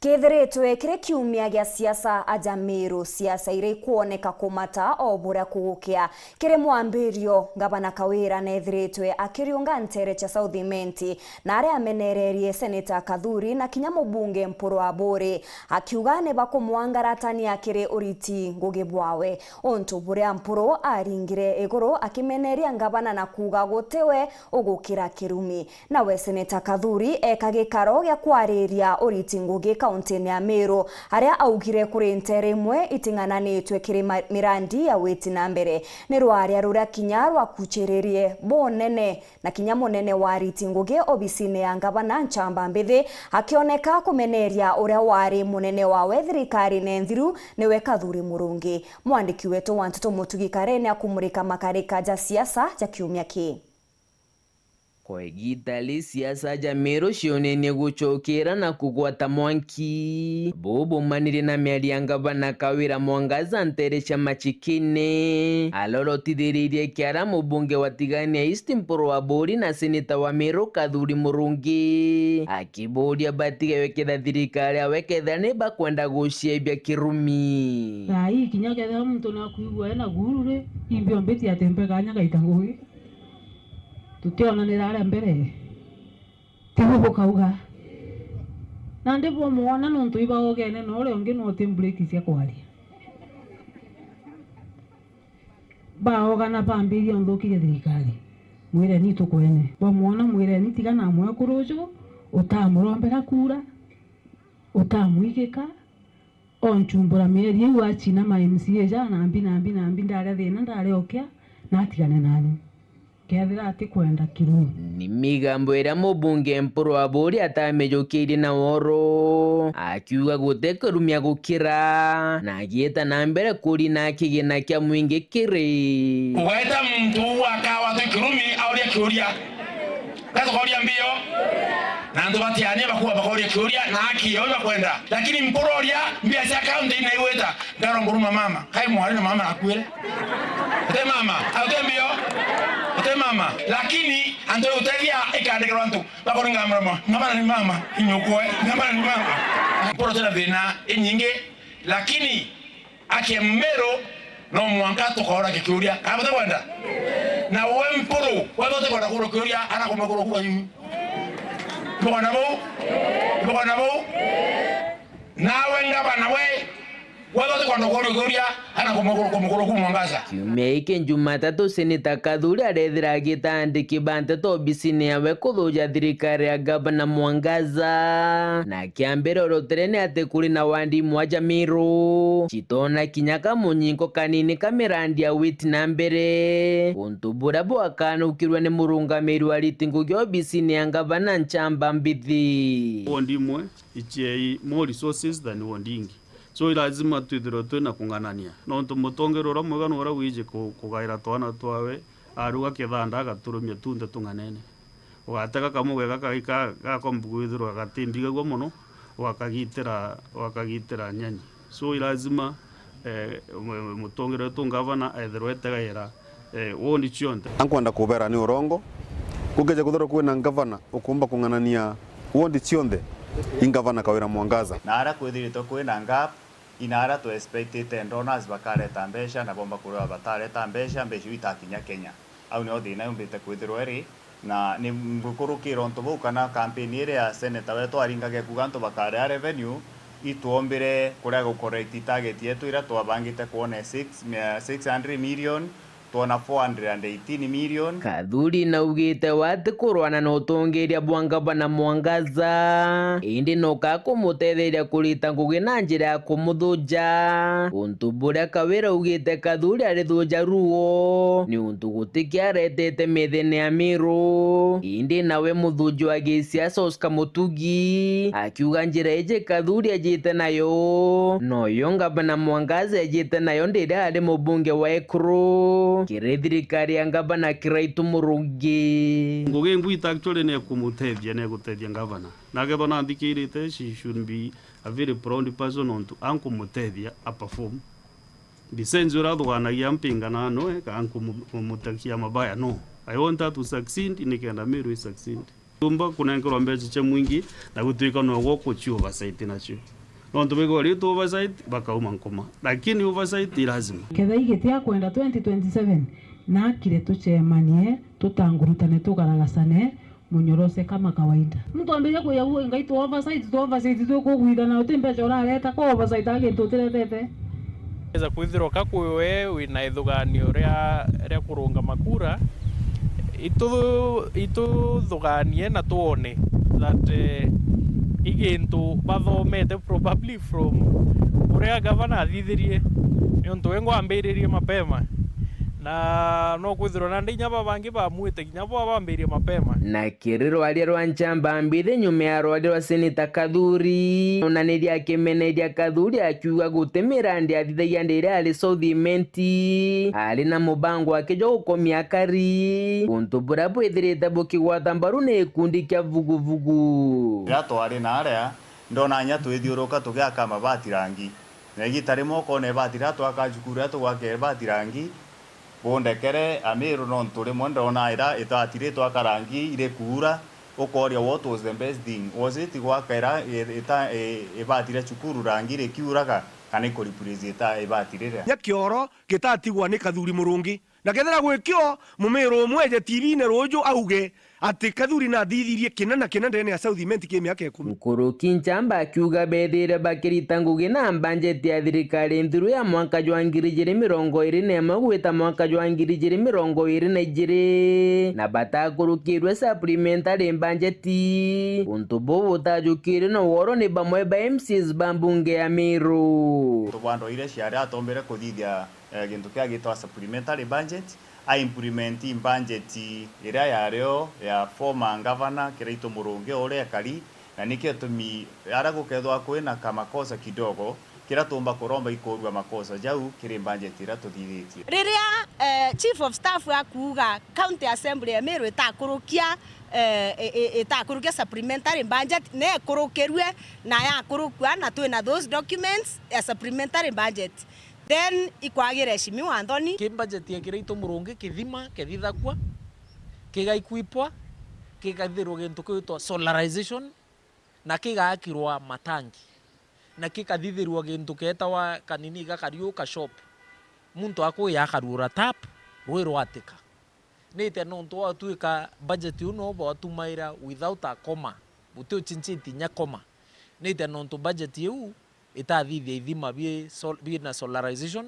Kithiritwe kiri kiumia gia siasa aja Meru, siasa iri kuoneka kumata o buria kugukia kiri mwambirio. Gavana Kawira nethiritwe akiriunga ntere cha South Imenti na aria amenererie Senator Kadhuri na kinya mubunge Mpuru wa Bori akiuga ne bakumwangaratania kiri uriti ngugi bwawe. Onto buria Mpuru aringire iguru akimeneria gavana na kuga gutewe ugukira kirumi. Nawe Senator Kadhuri ekagikaro gia kwariria uriti ngugi kaunti ya Meru haria augire kuri ntere imwe itingananitwe kiri mirandi ya witi na mbere ni rwaria ruria kinya rwa kuchererie bonene na kinya munene wa riti ngugi obisine ya gavana Nchamba Mbithi akioneka kumeneria uria wari munene wa thirikari nenthiru niwe Kadhuri Murungi. Mwandiki wetu Wantuto Mutugi Karene akumurika makarika ja siasa ja kiumia ki. Kwa gitali siasa ja Meru cionene gucokera na kugwata mwanki bobo manire na miari ya gavana Kawira Mwangaza ntere cha machikine alorotithiririe kiara mubunge wa Tigania East Mpuru wa Bori na seneta wa Meru Kadhuri Murungi akiboria batige weketha thirikari aweketha ne bakwenda guciebia kirumi ai kinya ketha muntu na kuigwa na gurure imbio mbeti atembe kanya gaitanguhi tutiona nirare mbere tibuko kauga na ndipo muona nuntu ibago gene no ore onge no template cia kwaria baoga na pambiri ondokire thirikari mwire ni tukwene bo muona mwire ni tigana amwe kurojo utamurombera kura utamuigika onchumbura meri wa china ma MCA jana nambi ndare thina ndare okya na tigane nani kethira ati kwenda kirumi ni migambo ira mubunge Mpuru wa Bori atamejokeire na woro akiuga gutekerumia gukira na agieta na mbere kuri na kigina kia mwingi kiri weta mtu akawa kirumi auria kiuria kaza koria mbio na ndo batiania bakuwa bakoria kiuria na akiyo bakwenda lakini Mpororia mbia cia county na iweta ndaro nguruma mama kai mwari na mama akwire te mama mbio mama lakini ando utegia ikandikirwa ntu bakoringa mama ni mama inyukwe mama ni mama Mpuru tena vina inyingi lakini ake Meru no mwanka tukora kiuria kama kwenda na we Mpuru wewe kwenda kuro kiuria ana kuma kuro kwa yini bwana bo nawe ngabana we wado kwenda kuro kiuria ana kuma kuro kumwangaza. Kiumia iki Jumatatu Seneta Kadhuri arethira agitandiki banteto obisine yawe kuthuja thirikari ya gavana Mwangaza na kiambere oroterene ati kuri na wandi mwaja Meru chitona kinyaka munyingo kanini kamirandi ya witi na mbere untubura bwakanukirwe ni murungamiri wa riti ngugi obisine ya gavana Nchamba Mbithi wondi imwe ichei more resources than wondingi so lazima twithirwo na kunganania no tumutongerora mwega no ora wije kugaira twana twawe aruga kithanda agaturumia tunde tunganene ugateka kamugega kaika gakombuithirwo gatimbiga gwo muno wakagitira nyanyi so lazima mutongere tungavana ethirwe tegaira wondi chionte ankwenda kubera ni urongo kugeje kuthoro kwina gavana ukumba kunganania wondi chionde ingavana Kawira Mwangaza nara kwithirito kwina ngap inara to expected donors bakareta mbesha na bomba kurwa batareta mbesha itakinya Kenya au ni othina yumbite kwithirwo eri na ni mbukurukiro ntobo kana campaign ire ya senator wetu aringage kuganto bakare revenue ituombire kuria go correct target yetu ira twabangite kuone 600 million tuona 418 million. Kadhuri na ugite wati kurwana na utongeria bwa gavana Mwangaza indi no kakumutetheria kurita ngugi na njira ya kumuthuja untu buria Kawira ugite Kadhuri arithuja ruo ni untu gutikia aretete mithene ya Meru indi nawe muthuji wa gisiasa Oscar Mutugi akiuga njira ije Kadhuri ajite nayo no yo gavana Mwangaza ajite nayo ndire ari mubunge wa Ekuru kire thirikari ya gavana Kiraitu Murungi ngugi ngwita actually ne kumutethia ne gutethia gavana na gavana ndikirite she should be a very proud person on to ankumutethia a perform disenzura thwanagia mpingana no ka ankumutakia mabaya no I want her to succeed in Meru succeed tumba kunenkerwa mbeca cia mwingi na gutuika no gwokuchi oversight nacio nontu bego ritu oversight bakauma nkoma lakini oversight lazima ketha igitia kwenda 2027 na kire tuchemanie tutangurutane tugaragassane munyorose kama kawaida mtu ambeje kuya huo ngaitu oversight tu kugwithana utimbeca urareta ko oversight agintu tiretete eza kwithirwo kakuwe wina ithuganio ria kurunga makura ithuthuganie na tuone that igintu bathomete probably from uria gavana athithirie niontu wengo ambiririe mapema na no kwithirwo na ndinya babangi bamwite kinya bo bambirie mapema na kiriro aria rwa nchamba mbithe nyuma ya rwari rwa seneta Kathuri onaniria akimeneria Kathuri akiuga gutemera ndi athithagia ndire ali Southiment ali na mubango akijo gukomia kari untu bura bwithirite bukigwata mbaru ni ikundi kia vuguvugu twari na aria ndona nya twithiuruka tugiaka mabati rangi na igitari moko ne batira twakajukura tugwake bati rangi bondekere amiru no nturi mwendona ira itatire twakarangi ire kura ukoria what was the best thing was it gwakera ibatire chukuru rangi ire kiuraga kana ikoripurizita ibatire ya kioro gitatigwa ni Kathuri Murungi na kethera gwikio mumiru mweje TV ne rojo auge ati Kathuri na thithirie kinana ndene ya Southiment ki miaka 10 Nkuruki Nchamba akiuga bethire bakirita ngugi na budget ya thirikari nthiru ya mwaka wa 2021 gwita mwaka wa 2022 na batakurukirwe supplementary budget untu bo butajukire no woro ni bamwe ba MCs bambunge ya Miru tubando ile ciaria atombere kuthithia gintu kia gitwa supplementary budget a implement budget ira yario ya former governor Kirito Murungi ore kari na nikio tumi ara gukethwa kwina kamakosa kidogo kira tumba kuromba ikorwa makosa jau kiri budget ira tuthithitie riria chief of staff akuga county assembly ya Meru itakurukia supplementary budget ne kurukirwe na ya kurukwa na twina those documents ya supplementary budget then ikwagire shimi wanthoni ki budget ya Kirito Murungi kithima kethithakwa kigaikuipwa kigathirwo gintu kwitwa solarization na kigakirwa matangi na kikathithirwo gintu ketawa kanini gakariuka shop muntu akuya akarura tap rwiro atika nite no ntu atuika budget uno bo atumaira without a comma butu chinchiti nya comma nite no ntu budget yu itathithia ithima bi na solarization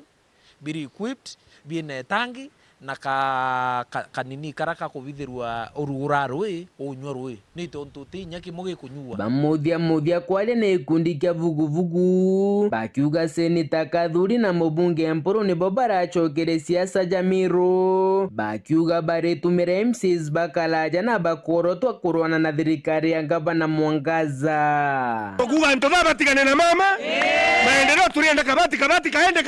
be equipped bi na tangi na kanini karaka kuvithirwa urugura rui unywa rui ni tontu tinya kimugi kunyua bamuthia kwale na ikundi kia vuguvugu bakiuga seneta Kathuri na mubunge Mpuru ni bo barachokere siasa ja Miru bakiuga baritumira MCs bakalaja na bakorotwa kurwana na thirikari ya gavana Mwangaza kuga ntoba batigane na mama maendeleo turienda kabati kaende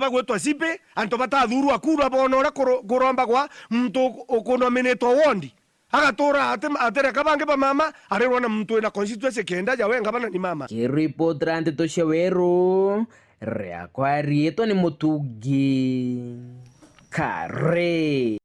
bagwetwa sipe antoba tathuru akura bonora kuromba kwa mtu ukonominetwa wondi agatura atere kabange ba mama arerwa na mtu ina constituency kenda ja wenga bana ni mama kiripot rante to shewero rea kwa rieto ni mutugi kare